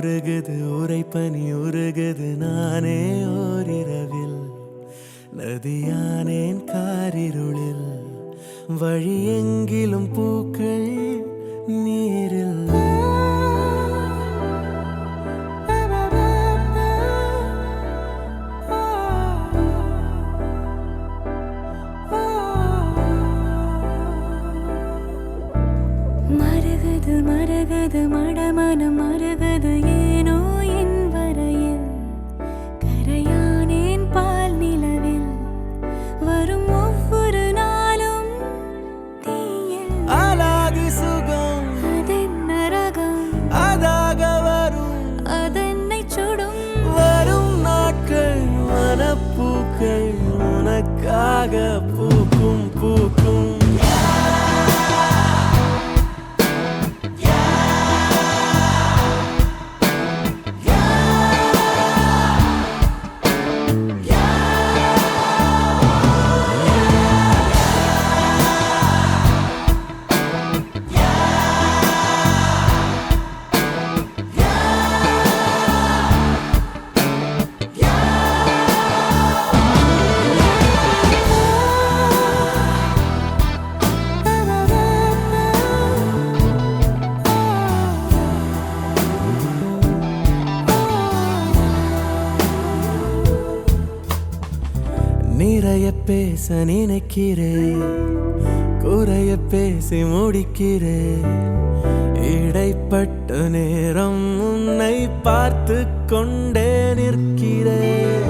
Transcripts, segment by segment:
உருகுது உரைப்பனி உருகுது நானே ஓரிரவில் நதியானேன் காரிருளில் வழி எங்கிலும் பூக்கள் நீரில் மரகது மரகது மடமனம் மரகது ஏனோ என் வரையில் கரையானேன் பால் நிலவில் வரும் ஒவ்வொரு நாளும் தீயில் அலாதி சுகம் அதென்ன ரகம் அதாக வரும் அதென்னை சுடும் வரும் நாட்கள் மனப்பூக்கள் உனக்காக பூக்கும் பூக்கும் நிறைய பேச நினைக்கிறேன் குறைய பேசி முடிக்கிறேன் இடைப்பட்ட நேரம் உன்னை பார்த்து கொண்டே நிற்கிறேன்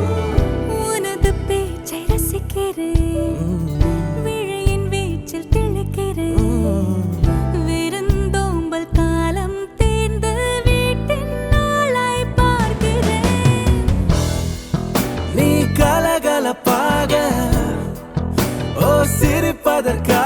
உனது பேச்சை ரசிக்கிறேன் விழியின் வீச்சில் திளைக்கிறேன் விருந்தோம்பல் காலம் தேர்ந்து வீட்டின் நாளாய் பார்க்கிறேன் நீ கலகலப்பாக ஓ சிரிப்பதற்காக